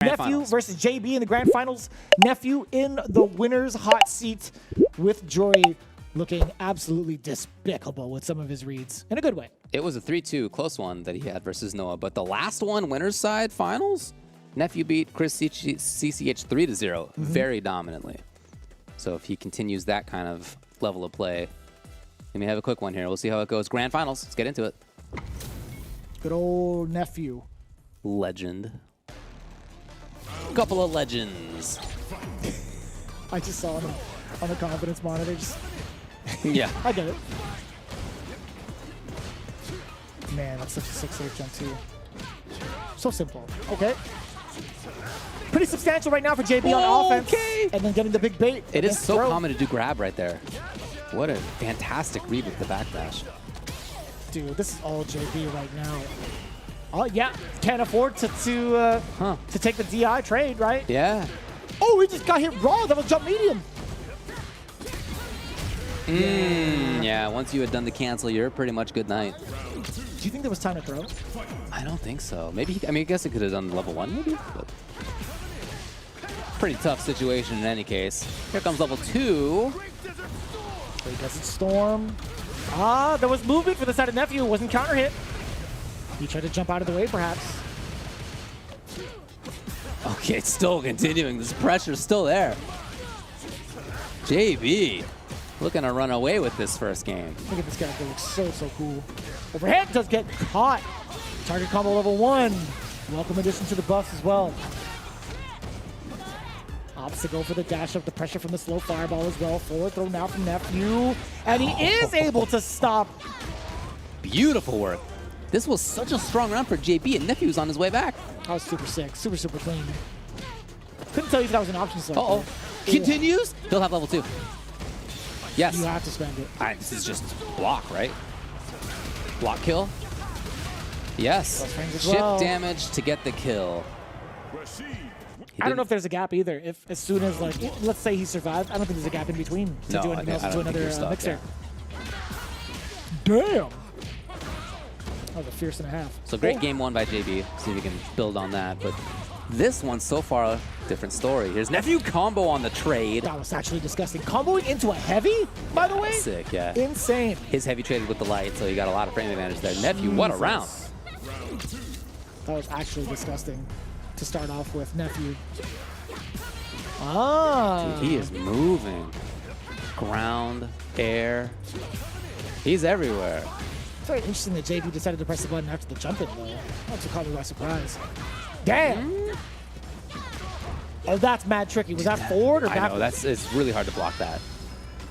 Nephew versus JB in the grand finals. Nephew in the winner's hot seat with Jory looking absolutely despicable with some of his reads in a good way. It was a 3-2 close one that he had versus Noah, but the last one, winner's side finals, Nephew beat Chris CCH 3-0 very dominantly. So if he continues that kind of level of play, we may have a quick one here. We'll see how it goes. Grand finals. Let's get into it. Good old Nephew. Legend. Couple of legends. I just saw him on the confidence monitor. Yeah. I get it. Man, that's such a sick safe jump too. So simple. Okay. Pretty substantial right now for JB on offense. Okay. And then getting the big bait. It is so common to do grab right there. What a fantastic read with the backdash. Dude, this is all JB right now. Oh yeah, can't afford to take the DI trade, right? Yeah. Oh, he just got hit raw. That was jump medium. Yeah, once you had done the cancel, you're pretty much good night. Do you think there was time to throw? I don't think so. Maybe, I guess it could have done level 1 maybe, but pretty tough situation in any case. Here comes level 2. He does it storm. Ah, there was movement for the side of Nephew. It wasn't counter hit. He tried to jump out of the way, perhaps. Okay, it's still continuing. This pressure's still there. JB looking to run away with this first game. Look at this character. Looks so cool. Overhead does get caught. Target combo level 1. Welcome addition to the buffs as well. Opts to go for the dash up. The pressure from the slow fireball as well. Forward throw now from Nephew. And he is able to stop. Beautiful work. This was such a strong round for JB, and Nephew's on his way back. That was super sick. Super clean. Couldn't tell you if that was an option select. Uh-oh. Continues. He'll have level 2. Yes. You have to spend it. This is just block, right? Block kill. Yes. Shift damage to get the kill. I don't know if there's a gap either. If as soon as, like, let's say he survived, I don't think there's a gap in between to do anything else, to do another mixer. Damn. That was a fierce and a half. So great game 1 by JB. See if we can build on that. But this one so far, different story. Here's Nephew combo on the trade. That was actually disgusting. Comboing into a heavy, by the way? Sick, yeah. Insane. His heavy traded with the light, so he got a lot of frame advantage there. Nephew, what a round. That was actually disgusting to start off with. Nephew. Ah. Dude, he is moving. Ground, air. He's everywhere. It's very interesting that JB decided to press the button after the jump in, though. That's what caught me by surprise. Damn! Oh, that's mad tricky. Was that forward or back? I know, it's really hard to block that.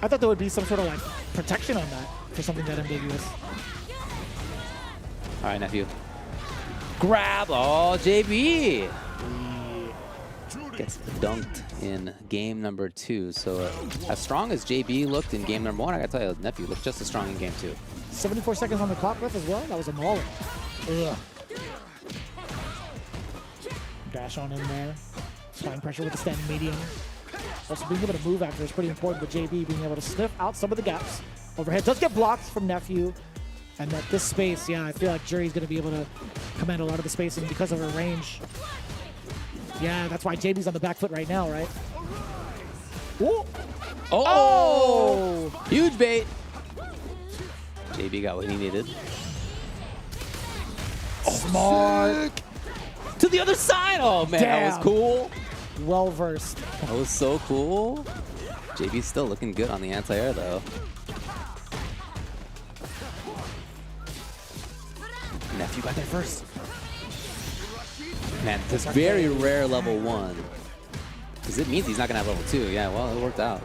I thought there would be some sort of like protection on that for something that ambiguous. All right, Nephew. Grab! Oh, JB! Gets dunked in game number 2. So as strong as JB looked in game number 1, I gotta tell you, Nephew looked just as strong in game 2. 74 seconds on the clock left as well. That was a mauler. Ugh. Dash on in there. Applying pressure with the standing medium. Also being able to move after is pretty important with JB being able to sniff out some of the gaps. Overhead does get blocked from Nephew. And at this space, yeah, I feel like Jury's going to be able to command a lot of the spacing because of her range. Yeah, that's why JB's on the back foot right now, right? Ooh. Oh! Huge bait. JB got what he needed. Smart. To the other side. Oh, man, Damn. That was cool. Well versed. That was so cool. JB's still looking good on the anti-air, though. Nephew got there first. Man, this very rare level 1. Because it means he's not going to have level 2. Yeah, well, it worked out.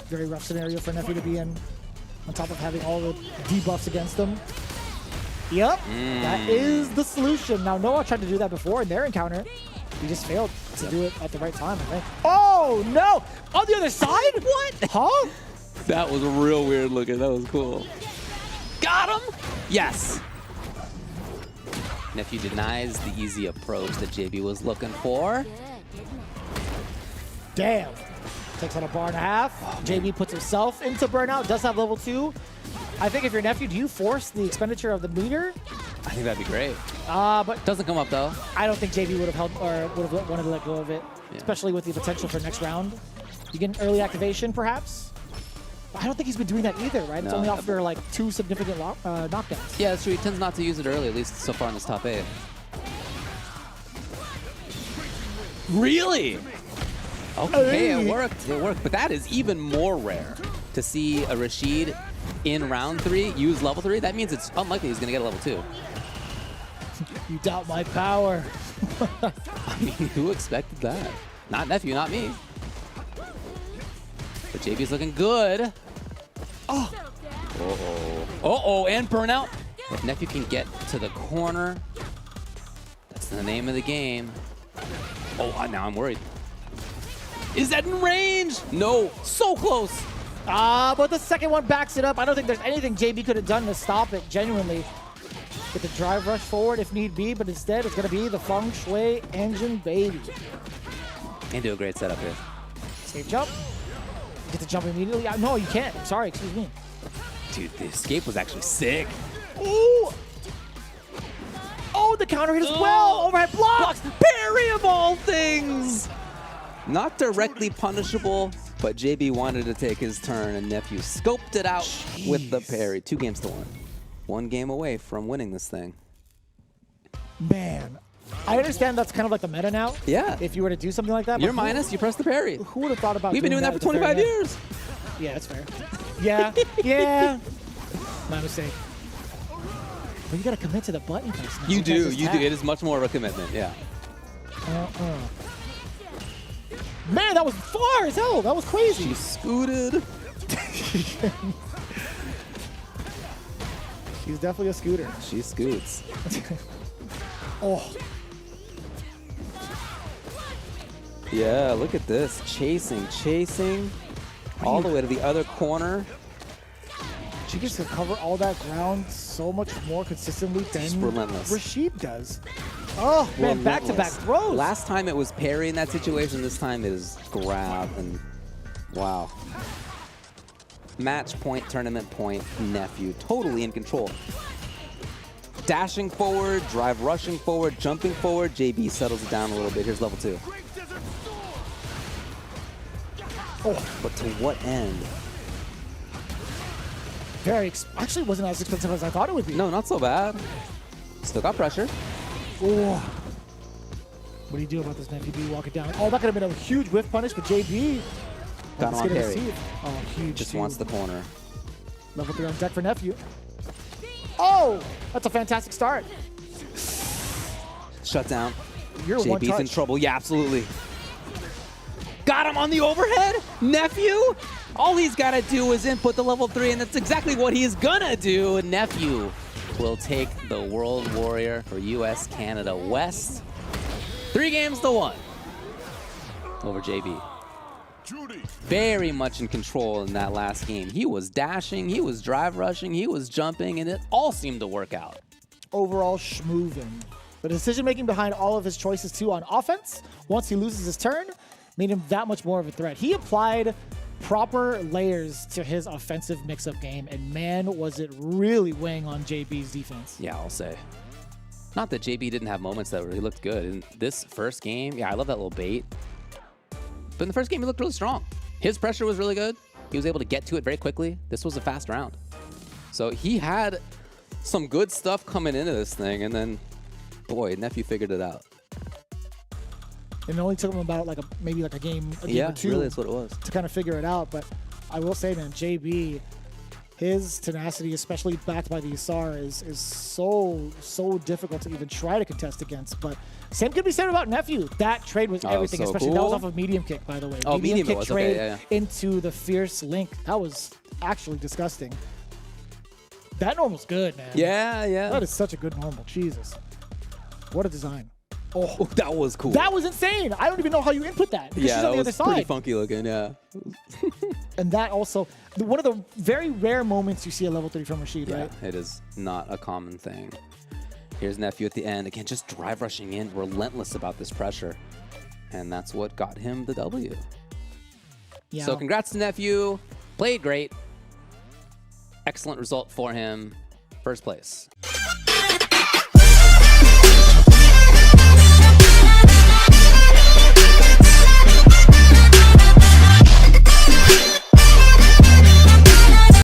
Very rough scenario for Nephew to be in, on top of having all the debuffs against him. Yep, that is the solution. Now, Noah tried to do that before in their encounter. He just failed to do it at the right time, I think. Oh, no! On the other side? What? Huh? That was real weird looking. That was cool. Got him! Yes! Nephew denies the easy approach that JB was looking for. Damn. Takes out a bar and a half. JB puts himself into burnout. Does have level 2. I think if you're Nephew, do you force the expenditure of the meter? I think that'd be great. But Doesn't come up though. I don't think JB would have held or would have wanted to let go of it, Yeah. especially with the potential for next round. You get an early activation, perhaps. But I don't think he's been doing that either, right? It's No. only after like 2 significant knockdowns. Yeah, that's true. He tends not to use it early, at least so far in this top 8. Really? Okay, it worked. It worked. But that is even more rare to see a Rashid in round 3 use level 3. That means it's unlikely he's going to get a level 2. You doubt my power. I mean, who expected that? Not Nephew, not me. But JB's looking good. Oh. Uh-oh. Uh-oh, and burnout. If Nephew can get to the corner, that's the name of the game. Oh, now I'm worried. Is that in range? No, so close. But the second one backs it up. I don't think there's anything JB could have done to stop it, genuinely. Get the drive rush forward if need be, but instead it's going to be the Feng Shui engine, baby. And do a great setup here. Safe jump. Get the jump immediately. No, you can't. I'm sorry, excuse me. Dude, the escape was actually sick. Ooh! Oh, the counter hit as well. Overhead blocks. Parry of all things. Not directly punishable, but JB wanted to take his turn, and Nephew scoped it out with the parry. 2 games to 1. 1 game away from winning this thing. Man, I understand that's kind of like the meta now. Yeah. If you were to do something like that. You're but minus, you press the parry. Who would have thought about We've been doing that for 25 years. Yeah, that's fair. Yeah, yeah. My mistake. But you gotta commit to the button press now. You do, Sometimes it's you do. tap. It is much more of a commitment, yeah. Man, that was far as hell. That was crazy. She scooted. She's definitely a scooter. She scoots. Oh, Yeah, look at this. Chasing. All the way to the other corner. she gets to cover all that ground so much more consistently Just than relentless. Rashid does. Oh, man, back-to-back throws. Last time it was parry in that situation. This time it is grab and wow. Match point, tournament point, Nephew. Totally in control. Dashing forward, drive rushing forward, jumping forward. JB settles it down a little bit. Here's level 2. Oh, but to what end? Actually wasn't as expensive as I thought it would be. No, not so bad. Still got pressure. Oh. What do you do about this, Nephew? Do you walk it down? Oh, that could have been a huge whiff punish, but JB Got him on parry. Oh, huge. Just too. wants the corner. Level 3 on deck for Nephew. Oh, that's a fantastic start. Shut down. You're one JB's in touch. trouble. Yeah, absolutely. Got him on the overhead. Nephew. All he's got to do is input the level 3, and that's exactly what he's gonna do. Nephew will take the World Warrior for US, Canada, West. 3 games to 1 over JB. Very much in control in that last game. He was dashing, he was drive rushing, he was jumping, and it all seemed to work out. Overall schmoovin. The decision-making behind all of his choices, too, on offense, once he loses his turn, made him that much more of a threat. He applied proper layers to his offensive mix-up game, and man, was it really weighing on JB's defense. Yeah, I'll say. Not that JB didn't have moments that really looked good. In this first game, yeah, I love that little bait. But in the first game, he looked really strong. His pressure was really good. He was able to get to it very quickly. This was a fast round. So he had some good stuff coming into this thing, and then, boy, Nephew figured it out. And it only took him about maybe a game Yeah, or two really, that's what it was. to kind of figure it out. But I will say, man, JB, his tenacity, especially backed by the SR, is so difficult to even try to contest against. But same could be said about Nephew. That trade was everything, so especially that was cool. off of medium kick, by the way. Oh, medium kick it was, trade okay, yeah. into the fierce link. That was actually disgusting. That normal's good, man. Yeah, yeah. That is such a good normal. Jesus. What a design. Oh, that was cool. That was insane. I don't even know how you input that. Because yeah, she's that on the was other side. pretty funky looking, yeah. And that also, one of the very rare moments you see a level 3 from Rashid, Yeah, right? it is not a common thing. Here's Nephew at the end. Again, just drive rushing in, relentless about this pressure. And that's what got him the W. Yeah. So congrats to Nephew. Played great. excellent result for him. First place.